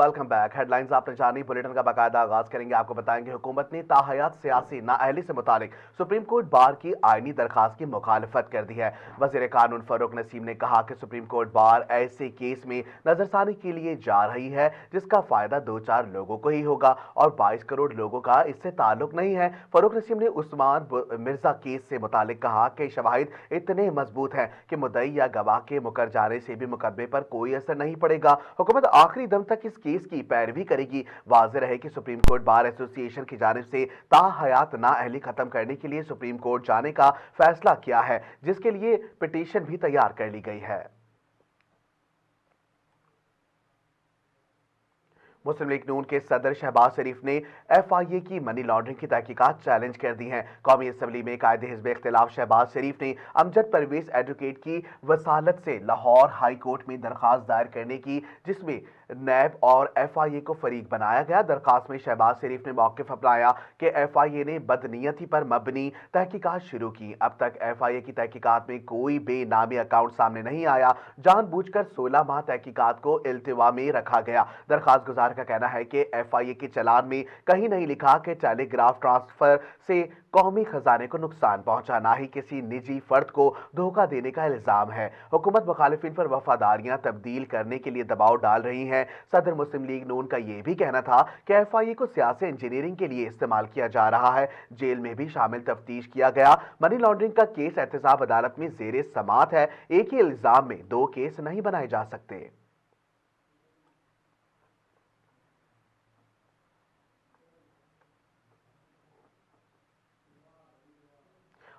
Welcome back. Headlines आपने जानी, bulletin का बाकायदा आगाज करेंगे। आपको बताएंगे हुकूमत ने ताहयात सियासी नाअहली से मुतालिक सुप्रीम कोर्ट बार की आईनी दरखास्त की मुखालफत कर दी है। वजीर कानून फारूक नसीम ने कहा कि सुप्रीम कोर्ट बार ऐसे केस में नजरसानी के लिए जा रही है जिसका फायदा 2-4 लोगों को ही होगा और 22 करोड़ लोगों का इससे ताल्लुक नहीं है। फारूक नसीम ने उस्मान मिर्जा केस से मुतालिक कहा कि शवाहिद इतने मजबूत हैं कि मुद्दई या गवाह के मुकर जाने से भी मुकदमे पर कोई असर नहीं पड़ेगा। हुकूमत आखिरी दम तक इस केस की पैरवी करेगी। वाज़ेह रहे कि सुप्रीम कोर्ट बार एसोसिएशन की जानिब से ताहयात नाअहली खत्म करने के लिए सुप्रीम कोर्ट जाने का फैसला किया है, जिसके लिए पिटीशन भी तैयार कर ली गई है। मुस्लिम लीग नून के सदर शहबाज शरीफ ने FIA की मनी लॉन्ड्रिंग की तहकीकात चैलेंज कर दी हैं। कौमी असम्बली में कायदे हिज़्ब इख्तिलाफ शहबाज शरीफ ने अमजद परवेज एडवोकेट की वसालत से लाहौर हाई कोर्ट में दरखास्त दायर करने की, जिसमें नैब और FIA को फरीक बनाया गया। दरखास्त में शहबाज शरीफ ने मौक़िफ़ अपनाया कि FIA ने बदनीयती पर मबनी तहकीकात शुरू की। अब तक FIA की तहकीकात में कोई बेनामी अकाउंट सामने नहीं आया। जानबूझकर 16 माह तहकीकात को इल्तिवा में रखा गया। दरखास्त गुजार का कहना है कि FIA के चलान में कहीं नहीं लिखा कि टेलीग्राफ ट्रांसफर से कौमी खजाने को नुकसान पहुंचा, ना ही किसी निजी फर्द को धोखा देने का इल्जाम है। हुकूमत मुखालिफिन पर वफादारियां तब्दील करने के लिए दबाव डाल रही है। सदर मुस्लिम लीग नून का यह भी कहना था कि FIA को सियासी इंजीनियरिंग के लिए इस्तेमाल किया जा रहा है। जेल में भी शामिल तफ्तीश किया गया। मनी लॉन्ड्रिंग का केस एहतसाब अदालत में जेर समात है। एक ही इल्जाम में 2 केस नहीं बनाए जा सकते।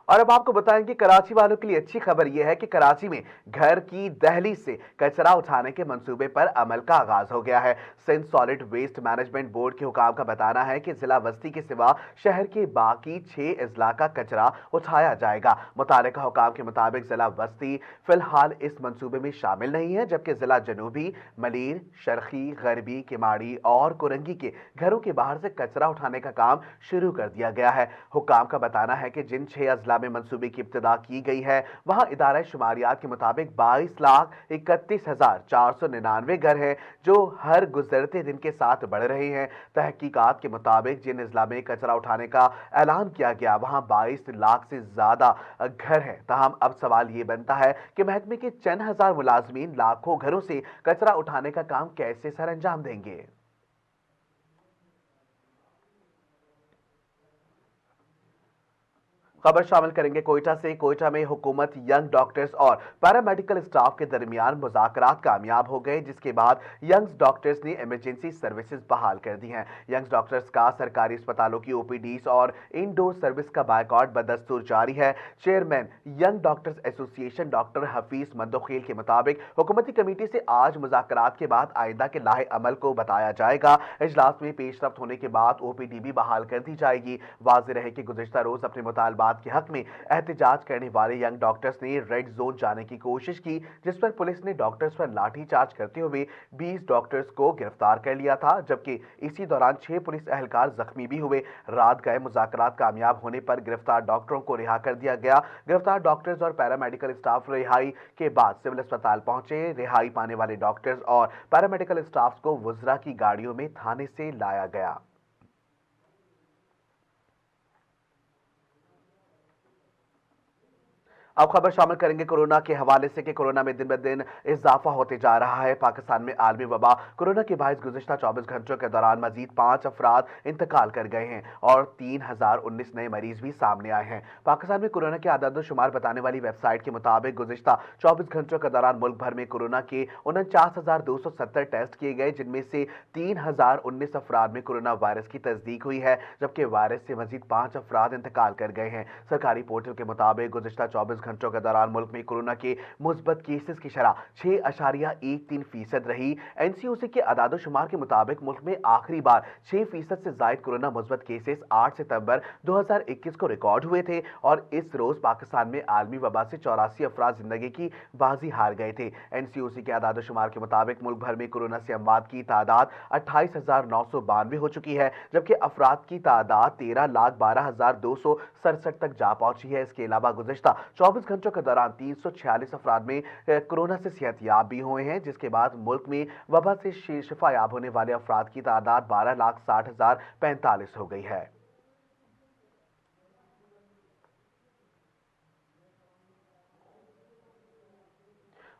और अब आपको बताएंगे कराची वालों के लिए अच्छी खबर यह है कि कराची में घर की दहलीज से कचरा उठाने के मंसूबे पर अमल का आगाज हो गया है। Sindh solid waste management board के हुकाम का बताना है कि जिला वस्ती के सिवा शहर के बाकी 6 अजला का कचरा उठाया जाएगा। मुतालिका हुकाम के मुताबिक जिला वस्ती फिलहाल इस मंसूबे में शामिल नहीं है, जबकि जिला जनूबी, मलीर, शर्खी, गरबी, किमाड़ी और कुरंगी के घरों के बाहर से कचरा उठाने का काम शुरू कर दिया गया है। हुकाम का बताना है कि जिन 6 अजला में मंसूबे की इब्तिदा की गई है, वहां इदारा शुमारियात के मुताबिक 22,31,499 घर हैं जो हर गुजरते दिन के साथ बढ़ रहे हैं। तहकीकात के मुताबिक जिन अजला में कचरा उठाने का ऐलान किया गया वहां 22 लाख से ज्यादा घर हैं। तहम अब सवाल ये बनता है कि महकमे के चंद हजार मुलाजमीन लाखों घरों से कचरा उठाने का काम कैसे सर अंजाम देंगे। खबर शामिल करेंगे कोयटा से। कोयटा में हुकूमत, यंग डॉक्टर्स और पैरामेडिकल स्टाफ के दरमियान मुज़ाकरात कामयाब हो गए, जिसके बाद यंग डॉक्टर्स ने इमरजेंसी सर्विसेज बहाल कर दी हैं। यंग डॉक्टर्स का सरकारी अस्पतालों की OPDs और इंडोर सर्विस का बायकॉट बदस्तूर जारी है। Chairman young doctors association doctor Hafeez Mandokhel के मुताबिक हुकूमती कमेटी से आज मुज़ाकरात के बाद आइंदा के लाहे अमल को बताया जाएगा। इजलास में पेशरफ्त होने के बाद OPD भी बहाल कर दी जाएगी। वाज़ेह रहे कि गुज़िश्ता रोज अपने मुतालबात के हक में एहतजाज करने वाले यंग डॉक्टर्स ने रेड जोन जाने की कोशिश की, जिस पर पुलिस ने डॉक्टर्स पर लाठीचार्ज करते हुए 20 डॉक्टर्स को गिरफ्तार कर लिया था, जबकि इसी दौरान 6 पुलिस एहलकार जख्मी भी हुए। रात गए मुज़ाकरात कामयाब होने पर गिरफ्तार डॉक्टरों को रिहा कर दिया गया। गिरफ्तार डॉक्टर्स और पैरामेडिकल स्टाफ रिहाई के बाद सिविल अस्पताल पहुंचे। रिहाई पाने वाले डॉक्टर्स और पैरामेडिकल स्टाफ को वुज़रा की गाड़ियों में थाने से लाया गया। अब खबर शामिल करेंगे कोरोना के हवाले से कि कोरोना में दिन ब दिन इजाफा होते जा रहा है। पाकिस्तान में आलमी वबा कोरोना के बायस गुज़िश्ता 24 घंटों के दौरान मजीद 5 अफराद इंतकाल कर गए हैं और 3019 नए मरीज भी सामने आए हैं। पाकिस्तान में कोरोना के आदाद शुमार बताने वाली वेबसाइट के मुताबिक गुज़िश्ता 24 घंटों के दौरान मुल्क भर में कोरोना के 49,270 टेस्ट किए गए, जिनमें से 3019 अफराद में कोरोना वायरस की तस्दीक हुई है, जबकि वायरस से मजीद 5 अफराद इंतकाल कर गए हैं। सरकारी पोर्टल के मुताबिक गुज़िश्ता 24 घंटों के दौरान मुल्क में कोरोना के मुस्बत केसेस की शरह 6.13% रही। NCOC के आदाद शुमार के मुताबिक मुल्क में आखिरी बार 6% से जायद कोरोना मुस्बत केसेस 8 सितंबर 2021 को रिकॉर्ड हुए थे और इस रोज पाकिस्तान में आलमी वबा से 84 अफराद जिंदगी की बाजी हार गए थे। NCOC के आदाद शुमार के मुताबिक मुल्क भर में कोरोना से अमवात की तादाद 28,992 हो चुकी है, जबकि अफराद की तादाद 13,12,267 तक जा पहुंची है। इसके अलावा गुज़िश्ता 24 24 घंटों के दौरान 346 अफराद में कोरोना से सेहतयाब भी हुए हैं, जिसके बाद मुल्क में वबा से शिफा याब होने वाले अफराद की तादाद 12,60,045 हो गई है।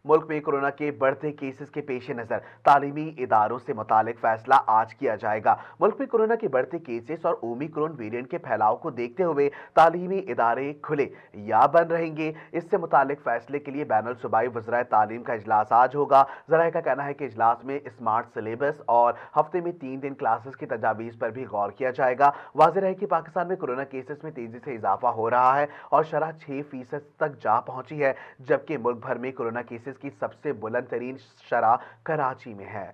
मुल्क में कोरोना के बढ़ते केसेस के पेश नज़र तालीमी इदारों से मुतालिक फैसला आज किया जाएगा। मुल्क में कोरोना के बढ़ते केसेस और ओमिक्रॉन वेरिएंट के फैलाव को देखते हुए तालीमी इदारे खुले या बंद रहेंगे, इससे मुतालिक फैसले के लिए बैनुल सूबाई वज़राए तालीम का इजलास आज होगा। ज़राए का कहना है कि इजलास में स्मार्ट सिलेबस और हफ्ते में 3 दिन क्लासेस की तजावीज़ पर भी गौर किया जाएगा। वाज़ेह है कि पाकिस्तान में कोरोना केसेस में तेजी से इजाफा हो रहा है और शरह 6% तक जा पहुंची है, जबकि मुल्क भर में कोरोना केसेस की सबसे बुलंद तरीन शरह कराची में है।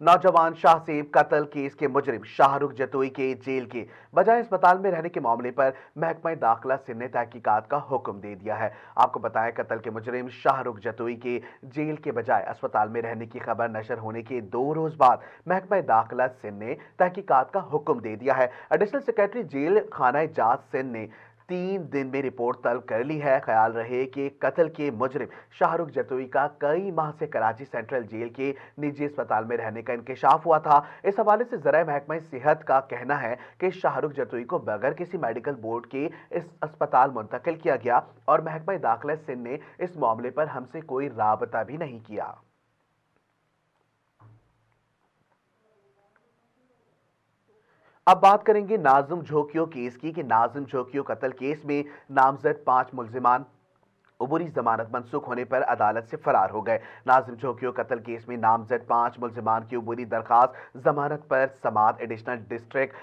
नौजवान शाहसेब कत्ल केस के मुजरिम शाहरुख जतोई के जेल के बजाय अस्पताल में रहने के मामले पर महकमा दाखिला सिंध ने तहकीकात का हुक्म दे दिया है। आपको बताएं, कत्ल के मुजरिम शाहरुख जतोई के जेल के बजाय अस्पताल में रहने की खबर नशर होने के 2 रोज बाद महकमा दाखिला सिंध ने तहकीकात का हुक्म दे दिया है। एडिशनल सेक्रेटरी जेल खाना जात सिंध ने 3 दिन में रिपोर्ट तलब कर ली है। ख्याल रहे कि कत्ल के मुजरिम शाहरुख जतोई का कई माह से कराची सेंट्रल जेल के निजी अस्पताल में रहने का इंकशाफ हुआ था। इस हवाले से ज़राए महकमा सेहत का कहना है कि शाहरुख जतोई को बगैर किसी मेडिकल बोर्ड के इस अस्पताल मुंतकिल किया गया और महकमा दाखिला सिंध ने इस मामले पर हमसे कोई राबता भी नहीं किया। अब बात करेंगे नाज़िम झोंकियों केस की कि नाज़िम झोंकियों कत्ल केस में नामजद 5 मुल्जिमान अबूरी जमानत मनसूख होने पर अदालत से फरार हो गए। नाज़िम झोंकियों कत्ल केस में नामजद 5 मुल्जिमान की अबूरी दरखास्त जमानत पर समात एडिशनल डिस्ट्रिक्ट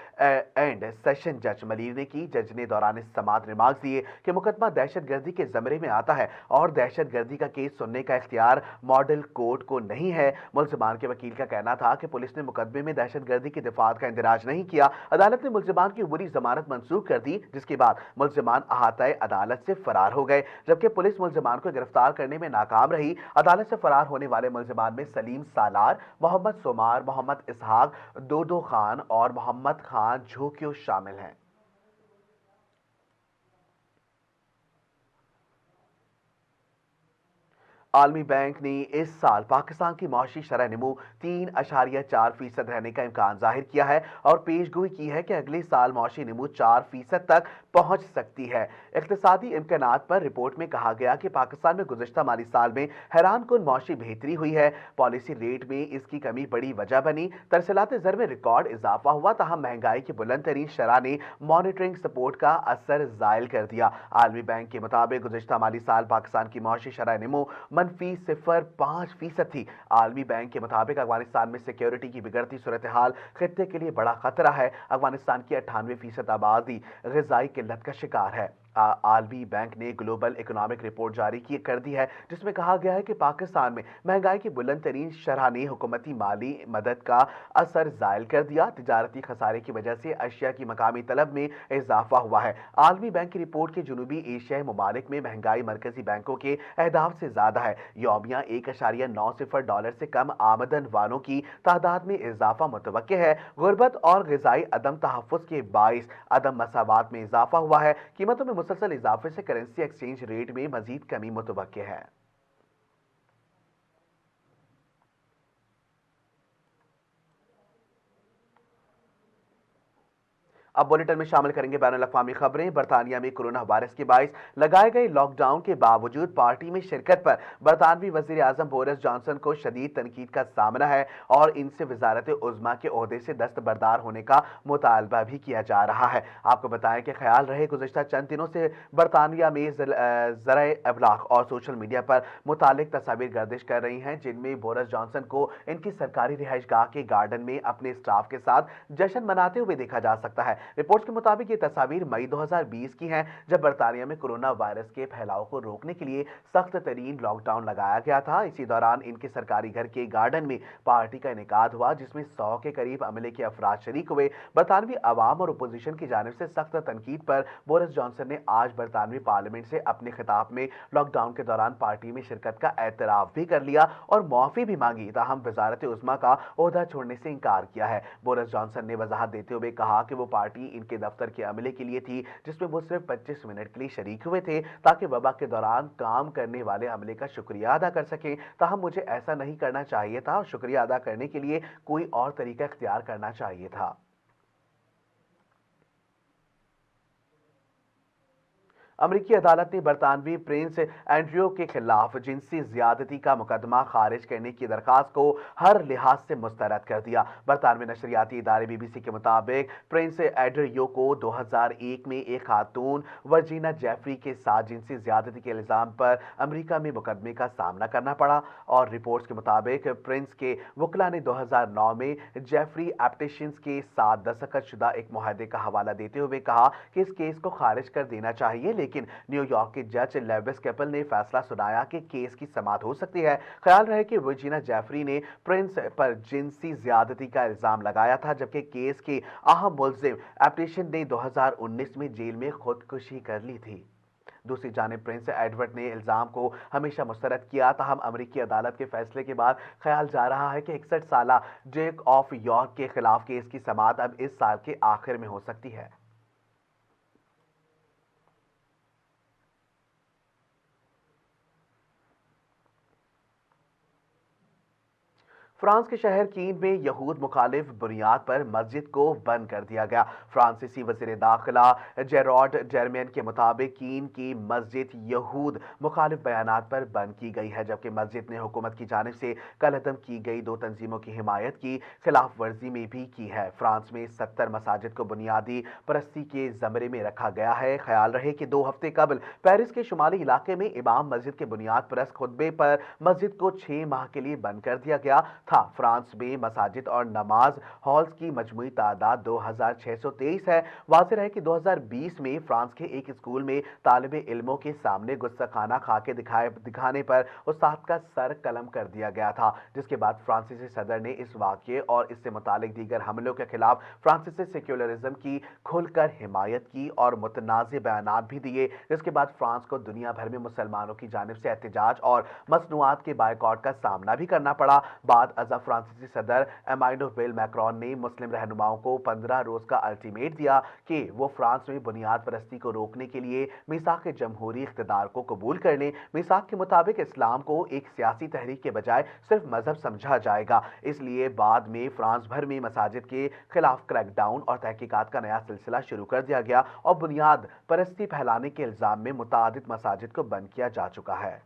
एंड सेशन जज मलिर ने की। जज ने दौरान इस समात रिमार्क्स दिए कि मुकदमा दहशत गर्दी के जमरे में आता है और दहशत गर्दी का केस सुनने का इख्तियार मॉडल कोर्ट को नहीं है। मुल्जिमान के वकील का कहना था कि पुलिस ने मुकदमे में दहशत गर्दी की दिफात का इंदराज नहीं किया। अदालत ने मुल्जिमान की अबूरी जमानत मनसूख कर दी, जिसके बाद मुल्जिमान अहाता अदालत से फरार हो गए, जबकि पुलिस मुल्जिमान को गिरफ्तार करने में नाकाम रही। अदालत से फरार होने वाले मुल्जिमान में सलीम सालार, मोहम्मद सोमार, मोहम्मद इसहाक, दोदो खान और मोहम्मद खान झोंकियो शामिल हैं। आलमी बैंक ने इस साल पाकिस्तान की मौशी शरह नमू 3.4% रहने का इम्कान जाहिर किया है और पेशगोई की है कि अगले साल मौशी नमू 4% तक पहुंच सकती है। इक्तिसादी इम्कानात पर रिपोर्ट में कहा गया कि पाकिस्तान में गुज़श्ता माली साल में हैरान कुन मौशी बेहतरी हुई है। पॉलिसी रेट में इसकी कमी बड़ी वजह बनी। तरसीलात ज़र में रिकॉर्ड इजाफा हुआ, ताहम महंगाई की बुलंद तरीन शरह ने मॉनिटरिंग सपोर्ट का असर ज़ायल कर दिया। आलमी बैंक के मुताबिक गुज़श्ता माली साल पाकिस्तान की मौशी शरह नमू मनफी 0.5% थी। आलमी बैंक के मुताबिक अफगानिस्तान में सिक्योरिटी की बिगड़ती सूरत हाल खित्ते के लिए बड़ा खतरा है। अफगानिस्तान की 98% आबादी ग़िज़ाई किल्लत का शिकार है। आलमी बैंक ने ग्लोबल इकोनॉमिक रिपोर्ट जारी कर दी है, जिसमें कहा गया है कि पाकिस्तान में महंगाई की बुलंद तरीन शरह ने हुकूमती माली मदद का असर ज़ायल कर दिया। तिजारती खसारे की वजह से अशिया की मकामी तलब में इजाफा हुआ है। आलमी बैंक की रिपोर्ट के जनूबी एशियाई ममालिक में महंगाई मरकजी बैंकों के अहदाफ से ज़्यादा है। यौमिया $1.90 से कम आमदन वालों की तादाद में इजाफा मुतवक्के है। गुर्बत और ग़िज़ाई अदम तहफ़्फ़ुज़ के बाइस अदम मसावात में इजाफा हुआ है। कीमतों में मुसलसल इजाफे से करेंसी एक्सचेंज रेट में मजीद कमी मुतवक्के है। अब बुलेटिन में शामिल करेंगे बैनुल अक़वामी खबरें। बरतानिया में कोरोना वायरस के बाइस लगाए गए लॉकडाउन के बावजूद पार्टी में शिरकत पर बरतानवी वज़ीर आज़म बोरिस जॉनसन को शदीद तनकीद का सामना है और इनसे वज़ारत उज़्मा के ओहदे से दस्तबरदार होने का मुतालबा भी किया जा रहा है। आपको बताएं कि ख्याल रहे गुज़श्ता चंद दिनों से बरतानिया में ज़राए अबलाग और सोशल मीडिया पर मुतालिक तस्वीर गर्दिश कर रही हैं, जिनमें बोरिस जॉनसन को इनकी सरकारी रिहाइशगाह के गार्डन में अपने स्टाफ के साथ जश्न मनाते हुए देखा जा सकता है। रिपोर्ट्स के मुताबिक ये तस्वीर मई 2020 की हैं, जब बरतानिया में कोरोना वायरस के फैलाव को रोकने के लिए सख्त तरीन लॉकडाउन लगाया गया था। इसी दौरान इनके सरकारी घर के गार्डन में पार्टी का इनेकाद हुआ, जिसमें 100 के करीब अमले के अफराद शरीक हुए। बरतानवी अवाम और अपोजिशन की जानिब से सख्त तनकीद पर बोरिस जॉनसन ने आज बरतानवी पार्लियामेंट से अपने खिताब में लॉकडाउन के दौरान पार्टी में शिरकत का एतराफ भी कर लिया और मुआफ़ी भी मांगी, ताहम वज़ारत उज़्मा का ओहदा छोड़ने से इनकार किया है। बोरिस जॉनसन ने वजाहत देते हुए कहा कि वो पार्टी پارٹی ان کے دفتر کے عملے کے لیے تھی جس میں وہ صرف 25 منٹ کے لیے شریک ہوئے تھے تاکہ وبا کے دوران کام کرنے والے عملے کا شکریہ ادا کر سکیں. تاہم مجھے ایسا نہیں کرنا چاہیے تھا اور شکریہ ادا کرنے کے لیے کوئی اور طریقہ اختیار کرنا چاہیے تھا. امریکی عدالت نے برطانوی پرنس اینڈریو کے خلاف جنسی زیادتی کا مقدمہ خارج کرنے کی درخواست کو ہر لحاظ سے مسترد کر دیا. برطانوی نشریاتی ادارے BBC کے مطابق پرنس اینڈریو کو 2001 میں ایک خاتون ورجینا جیفری کے ساتھ جنسی زیادتی کے الزام پر امریکہ میں مقدمے کا سامنا کرنا پڑا اور رپورٹس کے مطابق پرنس کے وکلاء نے 2009 میں جیفری ایپٹیشنز کے ساتھ دستخط شدہ ایک معاہدے کا حوالہ دیتے ہوئے کہا کہ اس کیس کو خارج کر دینا چاہیے، لیکن نیو یارک کے جج لیوس کیپل نے فیصلہ سنایا کہ کیس کی سماعت ہو سکتی ہے. خیال رہے کہ ورجینا جیفری نے پرنس پر جنسی زیادتی کا الزام لگایا تھا جبکہ کیس کے اہم ملزم ایپٹیشن نے 2019 میں جیل میں خودکشی کر لی تھی. دوسری جانب پرنس ایڈورڈ نے الزام کو ہمیشہ مسترد کیا. تاہم امریکی عدالت کے فیصلے کے بعد خیال جا رہا ہے کہ 61 سالہ ڈیوک آف یارک کے خلاف کیس کی سماعت اب اس سال کے آخر میں ہو سکتی ہے. فرانس کے شہر کین میں یہود مخالف بنیاد پر مسجد کو بند کر دیا گیا. فرانسیسی وزیر داخلہ جیراڈ ڈرمین کے مطابق کین کی مسجد یہود مخالف بیانات پر بند کی گئی ہے جبکہ مسجد نے حکومت کی جانب سے کل عدم کی گئی 2 تنظیموں کی حمایت کی خلاف ورزی میں بھی کی ہے. فرانس میں 70 مساجد کو بنیادی پرستی کے زمرے میں رکھا گیا ہے. خیال رہے کہ 2 ہفتے قبل پیرس کے شمالی علاقے میں امام مسجد کے بنیاد پرست خطبے پر مسجد کو 6 ماہ کے لیے بند کر دیا گیا تھا. فرانس میں مساجد اور نماز ہالز کی مجموعی تعداد 2623 ہے. واضح ہے کہ 2020 میں فرانس کے ایک اسکول میں طالب علموں کے سامنے گستاخانہ خاکے دکھانے پر استاد کا سر قلم کر دیا گیا تھا جس کے بعد فرانسیسی صدر نے اس واقعے اور اس سے متعلق دیگر حملوں کے خلاف فرانسیسی سیکولرزم کی کھل کر حمایت کی اور متنازع بیانات بھی دیے جس کے بعد فرانس کو دنیا بھر میں مسلمانوں کی جانب سے احتجاج اور مصنوعات کے بائیکاٹ کا سامنا بھی کرنا پڑا. بعد ازاں فرانسیسی صدر ایمانوئل میکرون نے مسلم رہنماؤں کو 15 روز کا الٹیمیٹ دیا کہ وہ فرانس میں بنیاد پرستی کو روکنے کے لیے میثاق جمہوری اقتدار کو قبول کر لیں. میثاق کے مطابق اسلام کو ایک سیاسی تحریک کے بجائے صرف مذہب سمجھا جائے گا. اس لیے بعد میں فرانس بھر میں مساجد کے خلاف کریک ڈاؤن اور تحقیقات کا نیا سلسلہ شروع کر دیا گیا اور بنیاد پرستی پھیلانے کے الزام میں متعدد مساجد کو بند کیا جا چکا ہے.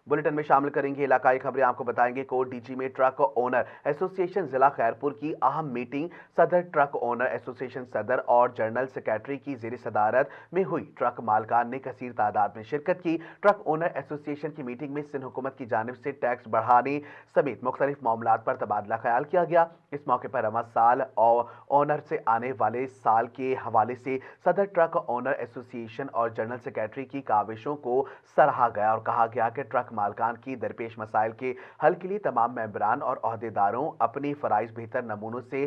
بلیٹن میں شامل کریں گے علاقائی خبریں. آپ کو بتائیں گے کوٹ ڈی جی میں ٹرک اونر ایسوسی ایشن ضلع خیرپور کی اہم میٹنگ صدر ٹرک اونر ایسوسی ایشن صدر اور جنرل سیکریٹری کی زیر صدارت میں ہوئی. ٹرک مالکان نے کثیر تعداد میں شرکت کی. ٹرک اونر ایسوسی ایشن کی میٹنگ میں سندھ حکومت کی جانب سے ٹیکس بڑھانے سمیت مختلف معاملات پر تبادلہ خیال کیا گیا. اس موقع پر رواں سال اونر سے آنے والے سال کے حوالے سے صدر ٹرک اونر ایسوسی ایشن اور جنرل سیکریٹری کی کاوشوں کو سراہا گیا اور کہا گیا کہ ٹرک مالکان کی درپیش مسائل کے حل کے لیے تمام ممبران اور عہدیداروں اپنی فرائض بہتر نمونوں سے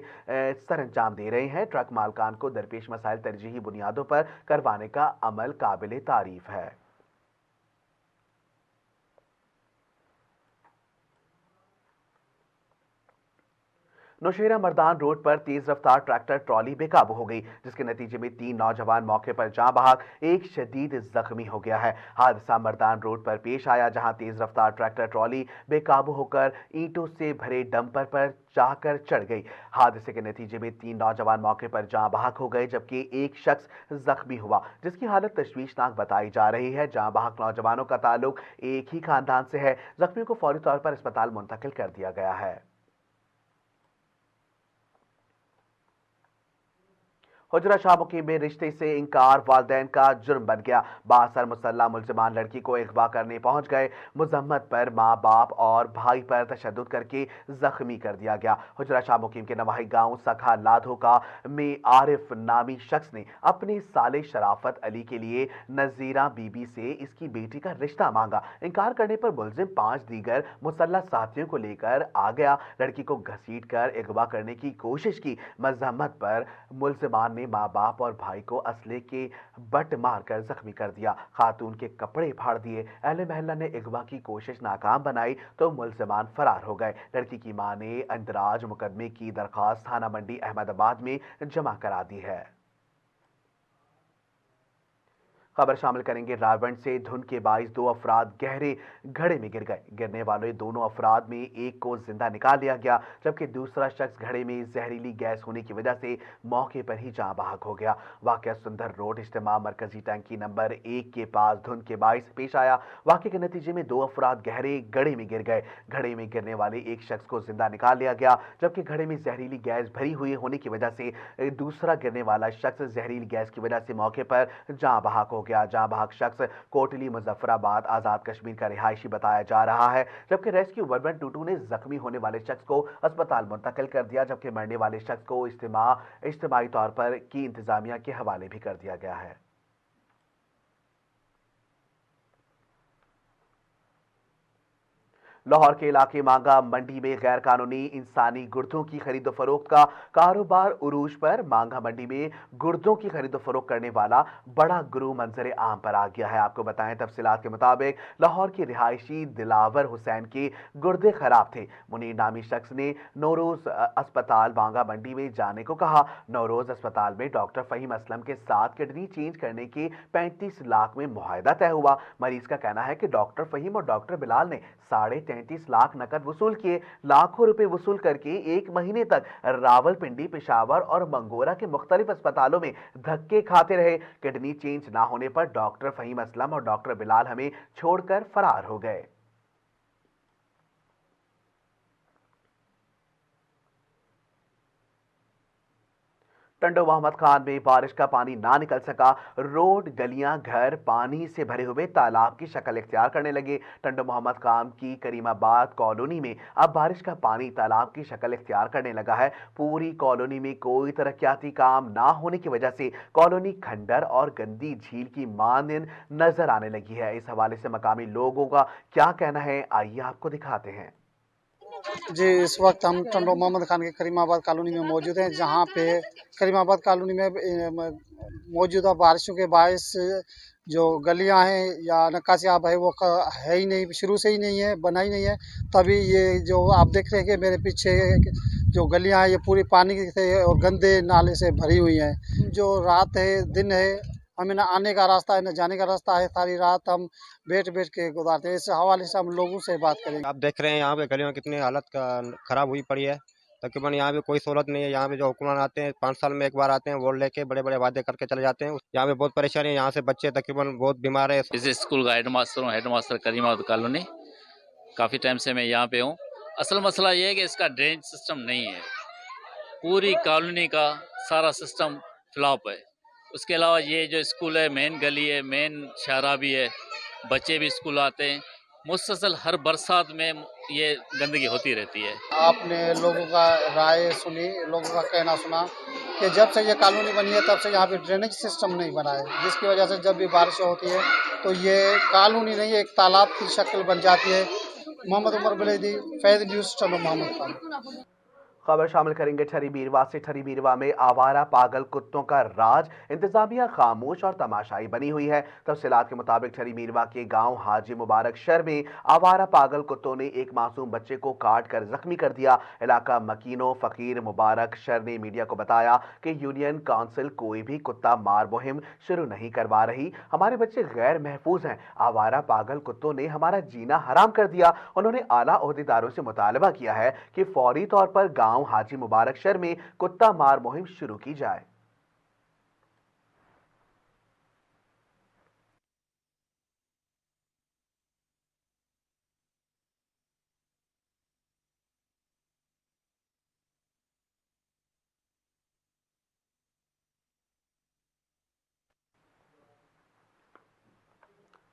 سر انجام دے رہے ہیں. ٹرک مالکان کو درپیش مسائل ترجیحی بنیادوں پر کروانے کا عمل قابل تعریف ہے. نوشہرہ مردان روڈ پر تیز رفتار ٹریکٹر ٹرالی بے قابو ہو گئی جس کے نتیجے میں 3 نوجوان موقع پر جاں بحق، ایک شدید زخمی ہو گیا ہے. حادثہ مردان روڈ پر پیش آیا جہاں تیز رفتار ٹریکٹر ٹرالی بے قابو ہو کر اینٹوں سے بھرے ڈمپر پر جا کر چڑھ گئی. حادثے کے نتیجے میں 3 نوجوان موقع پر جاں بحق ہو گئے جبکہ ایک شخص زخمی ہوا جس کی حالت تشویشناک بتائی جا رہی ہے. جاں بحق نوجوانوں کا تعلق ایک ہی خاندان سے ہے. زخمیوں کو فوری طور پر اسپتال منتقل کر دیا گیا ہے. حجرہ شاہ مقیم میں رشتے سے انکار والدین کا جرم بن گیا. بااثر مسلح ملزمان لڑکی کو اغوا کرنے پہنچ گئے. مذمت پر ماں باپ اور بھائی پر تشدد کر کے زخمی کر دیا گیا. حجرہ شاہ مقیم کے نواحی گاؤں سکھا لادھوکا میں عارف نامی شخص نے اپنے سالے شرافت علی کے لیے نذیرہ بی بی سے اس کی بیٹی کا رشتہ مانگا. انکار کرنے پر ملزم 5 دیگر مسلح ساتھیوں کو لے کر آ گیا. لڑکی کو گھسیٹ کر اغوا کرنے کی کوشش کی. مذمت پر ملزمان نے ने मां बाप और भाई को असले के बट मारकर जख्मी कर दिया, खातून के कपड़े फाड़ दिए। अहले महल्ला ने अगवा की कोशिश नाकाम बनाई तो मुलजमान फरार हो गए। लड़की की मां ने इंदराज मुकदमे की दरखास्त थाना मंडी अहमदाबाद में जमा करा दी है। खबर शामिल करेंगे रायगढ़ से। धुंध के बाइस दो अफराद गहरे घड़े में गिर गए। गिरने वाले दोनों अफराद में एक को जिंदा निकाल लिया गया, जबकि दूसरा शख्स घड़े में जहरीली गैस होने की वजह से मौके पर ही जाँ बहक हो गया। वाकया सुंदर रोड इज्तिमा मरकजी टैंकी नंबर 1 के पास धुंध के बाइस पेश आया। वाकये के नतीजे में दो अफराद गहरे घड़े में गिर गए। घड़े में गिरने वाले एक शख्स को जिंदा निकाल लिया गया, जबकि घड़े में जहरीली गैस भरी हुई होने की वजह से दूसरा गिरने वाला शख्स जहरीली गैस की वजह से मौके पर जाँ बहक हो गया। जाँ बहक शख्स कोटली मुजफ्फराबाद आजाद कश्मीर का रिहायशी बताया जा रहा है, जबकि रेस्क्यू 112 ने जख्मी होने वाले शख्स को अस्पताल मुंतकिल कर दिया, जबकि मरने वाले शख्स को इज्तिमाई तौर पर की इंतजामिया के हवाले भी कर दिया गया है। लाहौर के इलाके मांगा मंडी में गैर कानूनी इंसानी गुर्दों की खरीदो फरोख्त का कारोबार उरूज पर। मांगा मंडी में गुर्दों की खरीदो फरोख्त करने वाला बड़ा गुरूह मंजर आम पर आ गया है। आपको बताएं, तफसीलात के मुताबिक लाहौर के रिहायशी दिलावर हुसैन के गुर्दे खराब थे। मुनीर नामी शख्स ने नौरोज अस्पताल मांगा मंडी में जाने को कहा। नौरोज अस्पताल में डॉक्टर फहीम असलम के साथ किडनी चेंज करने के 35 लाख में मुआहदा तय हुआ। मरीज का कहना है कि डॉक्टर फहीम और डॉक्टर बिलाल ने 33.5 लाख नकद वसूल किए। लाखों रुपए वसूल करके एक महीने तक रावलपिंडी, पेशावर और मंगोरा के मुख्तलिफ अस्पतालों में धक्के खाते रहे। किडनी चेंज ना होने पर डॉक्टर फहीम असलम और डॉक्टर बिलाल हमें छोड़कर फरार हो गए। टंडो मोहम्मद खान में बारिश का पानी ना निकल सका। रोड, गलियां, घर पानी से भरे हुए तालाब की शक्ल इख्तियार करने लगे। टंडो मोहम्मद खान की करीमाबाद कॉलोनी में अब बारिश का पानी तालाब की शक्ल इख्तियार करने लगा है। पूरी कॉलोनी में कोई तरक्याती काम ना होने की वजह से कॉलोनी खंडर और गंदी झील की मानन नजर आने लगी है। इस हवाले से मकामी लोगों का क्या कहना है, आइए आपको दिखाते हैं। जी, इस वक्त हम टंडो मोहम्मद खान के करीमाबाद कॉलोनी में मौजूद हैं, जहाँ पे करीमाबाद कॉलोनी में मौजूदा बारिशों के बायस जो गलियां हैं या नक्काशियाब है वो है ही नहीं, शुरू से ही नहीं है, बना ही नहीं है। तभी ये जो आप देख रहे हैं कि मेरे पीछे जो गलियां हैं ये पूरी पानी से और गंदे नाले से भरी हुई हैं। जो रात है, दिन है, हमें न आने का रास्ता है न जाने का रास्ता है। सारी रात हम बैठ बैठ के गुजारते हैं। इस हवाले से हम लोगों से बात करेंगे। आप देख रहे हैं यहाँ पे गलियों में कितनी हालत खराब हुई पड़ी है। तकरीबन यहाँ पे कोई सहूलत नहीं है। यहाँ पे जो हुक्मरान आते हैं 5 साल में एक बार आते हैं, वोट लेके बड़े बड़े वादे करके चले जाते हैं। यहाँ पे बहुत परेशानी है। यहाँ से बच्चे तकरीबन बहुत बीमार है। इस स्कूल का हेड मास्टर करीमाबाद कॉलोनी। काफ़ी टाइम से मैं यहाँ पे हूँ। असल मसला ये है कि इसका ड्रेनेज सिस्टम नहीं है। पूरी कॉलोनी का सारा सिस्टम फ्लॉप है। उसके अलावा ये जो स्कूल है, मेन गली है, मेन शाहरा भी है, बच्चे भी स्कूल आते हैं। मुसलसल हर बरसात में ये गंदगी होती रहती है। आपने लोगों का राय सुनी, लोगों का कहना सुना कि जब से ये कॉलोनी बनी है तब से यहाँ पे ड्रेनेज सिस्टम नहीं बना है, जिसकी वजह से जब भी बारिश होती है तो ये कॉलोनी नहीं एक तालाब की शक्ल बन जाती है। मोहम्मद उमर बलेदी, फैज़ न्यूज़, टंडो मोहम्मद खान। खबर शामिल करेंगे ठरी बीरवा से। ठरी बीरवा में आवारा पागल कुत्तों का राज, इंतजामिया खामोश और तमाशाई बनी हुई है। तफसीलात के मुताबिक ठरी बीरवा के गांव हाजी मुबारक शहर में आवारा पागल कुत्तों ने एक मासूम बच्चे को काट कर जख्मी कर दिया। इलाका मकीनो फकीर मुबारक शहर ने मीडिया को बताया कि यूनियन काउंसिल कोई भी कुत्ता मार मुहिम शुरू नहीं करवा रही। हमारे बच्चे गैर महफूज हैं। आवारा पागल कुत्तों ने हमारा जीना हराम कर दिया। उन्होंने आला ओहदेदारों से मुतालबा किया है कि फौरी तौर पर गांव हाजी मुबारक शहर में कुत्ता मार मुहिम शुरू की जाए।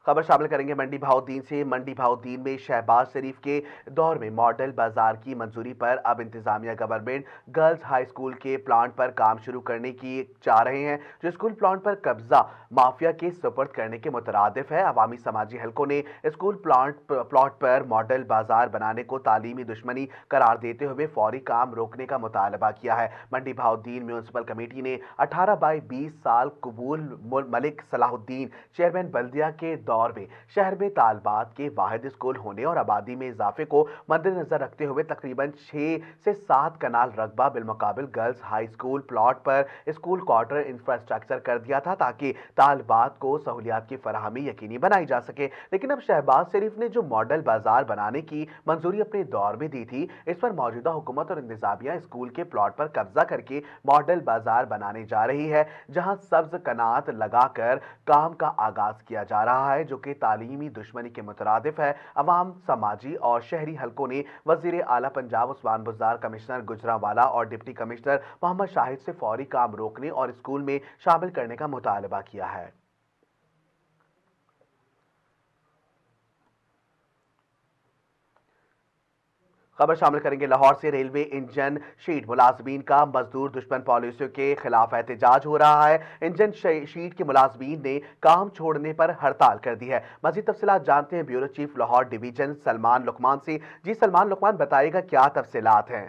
खबर शामिल करेंगे मंडी बहाउद्दीन से। मंडी बहाउद्दीन में शहबाज शरीफ के दौर में मॉडल बाजार की मंजूरी पर अब इंतजामिया गवर्नमेंट गर्ल्स हाई स्कूल के प्लांट पर काम शुरू करने की चाह रहे हैं, जो स्कूल प्लांट पर कब्जा माफिया के सुपर्द करने के मुतरादिफ है। अवामी समाजी हलकों ने स्कूल प्लॉट पर मॉडल बाजार बनाने को तालीमी दुश्मनी करार देते हुए फौरी काम रोकने का मुतालबा किया है। मंडी बहाउद्दीन म्यूनसिपल कमेटी ने 18/20 साल कबूल मलिक सलाहुद्दीन चेयरमैन बल्दिया के दौर में शहर में तालबात के वाहिद स्कूल होने और आबादी में इजाफे को मद्देनजर रखते हुए तकरीबन 6 से 7 कनाल रकबा बिलमुकाबिल गर्ल्स हाई स्कूल प्लॉट पर स्कूल क्वार्टर इंफ्रास्ट्रक्चर कर दिया था ताकि तालबात को सहूलियात की फराहमी यकीनी बनाई जा सके। लेकिन अब शहबाज शरीफ ने जो मॉडल बाजार बनाने की मंजूरी अपने दौर में दी थी, इस पर मौजूदा हुकूमत और इंतजामिया स्कूल के प्लॉट पर कब्जा करके मॉडल बाजार बनाने जा रही है, जहां सब्ज कनात लगाकर काम का आगाज किया जा रहा है, जो कि तालीमी दुश्मनी के मुतरादिफ है। अवाम, समाजी और शहरी हलकों ने वजीर आला पंजाब उस्मान बुज़दार, कमिश्नर गुजरांवाला और डिप्टी कमिश्नर मोहम्मद शाहिद से फौरी काम रोकने और स्कूल में शामिल करने का मुतालबा किया है। खबर शामिल करेंगे लाहौर से। रेलवे इंजन शीट मुलाजमीन का मजदूर दुश्मन पॉलिसियों के खिलाफ एहतजाज हो रहा है। इंजन शीट के मुलाजमीन ने काम छोड़ने पर हड़ताल कर दी है। मजीद तफसीलात जानते हैं bureau chief Lahore division Salman Luqman से। जी सलमान लुकमान, बताइएगा क्या तफसीलात हैं?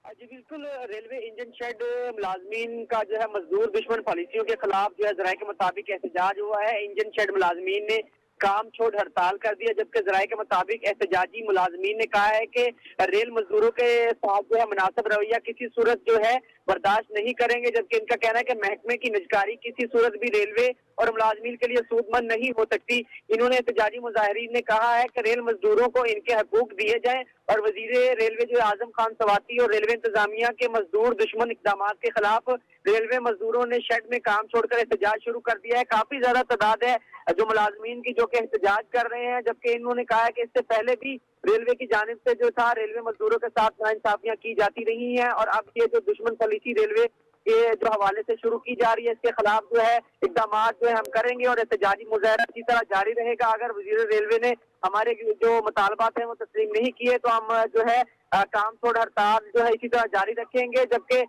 जी बिल्कुल, रेलवे इंजन शेड मुलाजमीन का जो है मजदूर दुश्मन पॉलिसियों के खिलाफ जो है जराये के मुताबिक एहतजाज हुआ है। इंजन शेड मुलाजमीन ने काम छोड़ हड़ताल कर दिया, जबकि जराये के मुताबिक एहतजाजी मुलाजमीन ने कहा है कि रेल मजदूरों के साथ जो है मुनासिब रवैया किसी सूरत जो है बर्दाश्त नहीं करेंगे। जबकि इनका कहना है कि महकमे की निजकारी किसी सूरत भी रेलवे और मुलाजमीन के लिए सूदमंद नहीं हो सकती। इन्होंने एहतजाजी मुजाहिरीन ने कहा है कि रेल मजदूरों को इनके हकूक दिए जाएं और वजीर रेलवे जो आजम खान सवाती और रेलवे इंतजामिया के मजदूर दुश्मन इकदाम के खिलाफ रेलवे मजदूरों ने शेड में काम छोड़कर एहतजाज शुरू कर दिया है। काफी ज्यादा तादाद है जो मुलाजमीन की जो कि एहतजाज कर रहे हैं, जबकि इन्होंने कहा है कि इससे पहले भी रेलवे की जानिब से जो था रेलवे मजदूरों के साथ नाइंसाफियां की जाती रही हैं और अब ये जो दुश्मन पॉलिसी रेलवे के जो हवाले से शुरू की जा रही है, इसके खिलाफ जो है इकदाम जो है हम करेंगे और एहतजाजी मुजाहरा इसी तरह जारी रहेगा। अगर वजीर रेलवे ने हमारे जो मुतालबात हैं वो तस्लीम नहीं किए तो हम जो है काम छोड़ हड़ताल जो है इसी तरह जारी रखेंगे। जबकि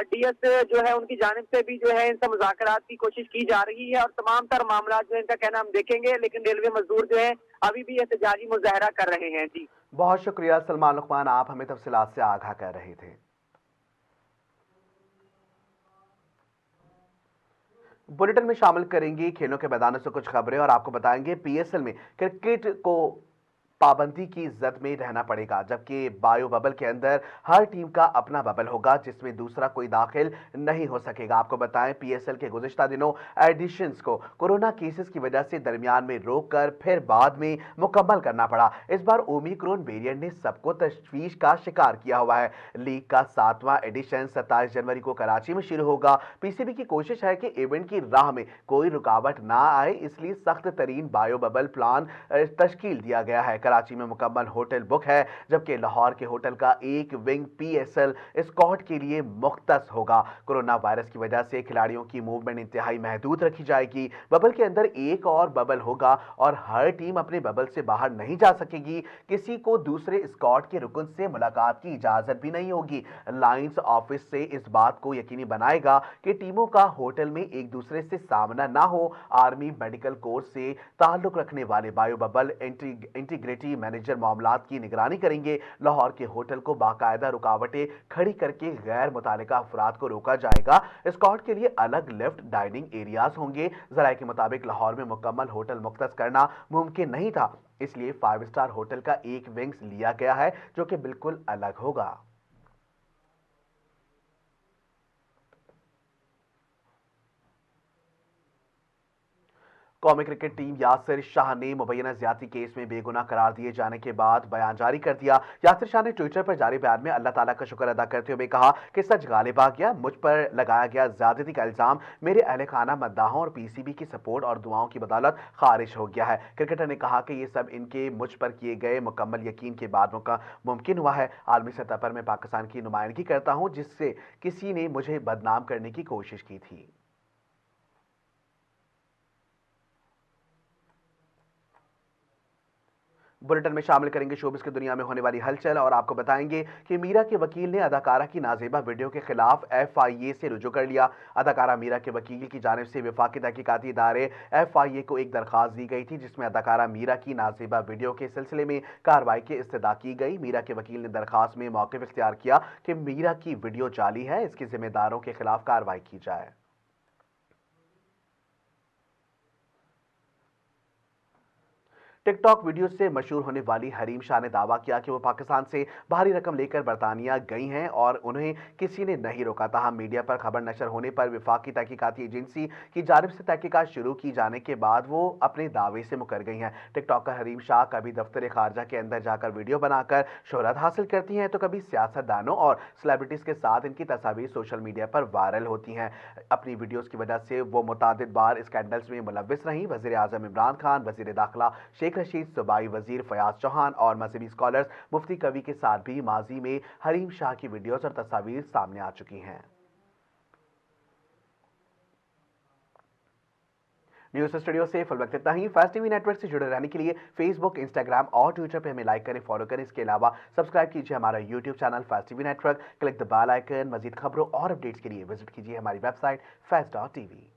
डीएस जो है उनकी जानिब से भी जो है इनसे मुज़ाकरात की कोशिश की जा रही है और तमाम तर मामला जो है इनका कहना हम देखेंगे, लेकिन रेलवे मजदूर जो है अभी भी एहतजाजी मुजाहरा कर रहे हैं। जी बहुत शुक्रिया सलमान लुकमान, आप हमें तफसीलात से आगाह कर रहे थे। बुलेटिन में शामिल करेंगे खेलों के मैदानों से कुछ खबरें और आपको बताएंगे पीएसएल में क्रिकेट को पाबंदी की जद में रहना पड़ेगा, जबकि बायो बबल के अंदर हर टीम का अपना बबल होगा जिसमें दूसरा कोई दाखिल नहीं हो सकेगा। आपको बताएं पीएसएल के गुज़िश्ता दिनों एडिशंस को कोरोना केसेस की वजह से दरमियान में रोक कर फिर बाद में मुकम्मल करना पड़ा। इस बार ओमिक्रॉन वेरिएंट ने सबको तशवीश का शिकार किया हुआ है। लीग का 7वां एडिशन 27 जनवरी को कराची में शुरू होगा। पीसीबी की कोशिश है कि इवेंट की राह में कोई रुकावट ना आए, इसलिए सख्त तरीन बायो बबल प्लान तश्कील दिया गया है। कराची में मुकम्मल होटल बुक है, जबकि लाहौर के होटल का एक विंग पीएसएल स्क्वाड के लिए मुख्तस होगा। कोरोना वायरस की वजह से खिलाड़ियों की मूवमेंट इंतहाई महदूद रखी जाएगी। बबल के अंदर एक और बबल होगा और हर टीम अपने बबल से बाहर नहीं जा सकेगी। किसी को दूसरे स्क्वाड के रुकन से मुलाकात की इजाजत भी नहीं होगी। लाइंस ऑफिस से इस बात को यकीनी बनाएगा कि टीमों का होटल में एक दूसरे से सामना ना हो। आर्मी मेडिकल कोर्स से ताल्लुक रखने वाले बायो बबल इंटीग्रिटी मैनेजर मामलात की निगरानी करेंगे। लाहौर के होटल को बाकायदा रुकावटें खड़ी करके गैर मुतालिका अफराद को रोका जाएगा। स्क्वाड के लिए अलग लिफ्ट डाइनिंग एरियाज होंगे। जराये के मुताबिक लाहौर में मुकम्मल होटल मुख्तस करना मुमकिन नहीं था, इसलिए 5 स्टार होटल का एक विंग्स लिया गया है जो कि बिल्कुल अलग होगा। कौमी क्रिकेट टीम यासिर शाह ने मुबैना ज्यादती केस में बेगुनाह करार दिए जाने के बाद बयान जारी कर दिया। यासिर शाह ने ट्विटर पर जारी बयान में अल्लाह ताला का शुक्र अदा करते हुए कहा कि सच गालिब आ गया, मुझ पर लगाया गया ज्यादती का इल्जाम मेरे अहले खाना मद्दाहों और पीसीबी की सपोर्ट और दुआओं की बदौलत खारिज हो गया है। क्रिकेटर ने कहा कि ये सब इनके मुझ पर किए गए मुकम्मल यकीन के बाद मुमकिन हुआ है। आलमी सतह पर मैं पाकिस्तान की नुमाइंदगी करता हूँ, जिससे किसी ने मुझे बदनाम करने की कोशिश की थी। बुलेटिन में शामिल करेंगे शोबिस की दुनिया में होने वाली हलचल और आपको बताएंगे कि मीरा के वकील ने अदाकारा की नाजेबा वीडियो के खिलाफ FIA से रुजू कर लिया। अदाकारा मीरा के वकील की जानिब से वफाकी तहकीकाती इदारे FIA को एक दरख्वास्त दी गई थी जिसमें अदाकारा मीरा की नाजेबा वीडियो के सिलसिले में कार्रवाई की इस्तदा की गई। मीरा के वकील ने दरख्वास्त में मौक़िफ़ इख्तियार किया कि मीरा की वीडियो जाली है, इसके जिम्मेदारों के खिलाफ कार्रवाई की जाए। टिकटॉक वीडियो से मशहूर होने वाली हरीम शाह ने दावा किया कि वो पाकिस्तान से भारी रकम लेकर बरतानिया गई हैं और उन्हें किसी ने नहीं रोका। ताहम मीडिया पर खबर नशर होने पर वफाकी तहकीकाती एजेंसी की जानिब से तहकीकात शुरू की जाने के बाद वो अपने दावे से मुकर गई हैं। टिकटॉकर हरीम शाह कभी दफ्तर खारजा के अंदर जाकर वीडियो बनाकर शोहरत हासिल करती हैं तो कभी सियासतदानों और सेलिब्रिटीज़ के साथ इनकी तस्वीर सोशल मीडिया पर वायरल होती हैं। अपनी वीडियोज़ की वजह से वो मुतादिद बार स्कैंडल्स में मुलव्विस रहीं। वज़ीर आज़म इमरान खान, वज़ीर दाखिला शेख रशीद, सूबाई वजीर फयाज चौहान और मजहबी स्कॉलर्स मुफ्ती कवि के साथ भी माजी में हरीम शाह की वीडियोस और तस्वीर सामने आ चुकी हैं। न्यूज़ स्टूडियो से फुल वक्त इतना ही। फास्ट टीवी नेटवर्क से जुड़े रहने के लिए फेसबुक, इंस्टाग्राम और ट्विटर पर हमें लाइक करें, फॉलो करें। इसके अलावा सब्सक्राइब कीजिए हमारा YouTube channel fast TV network, click the bell icon. मजीद खबरों और अपडेट्स के लिए विजिट कीजिए हमारी वेबसाइट fast.tv।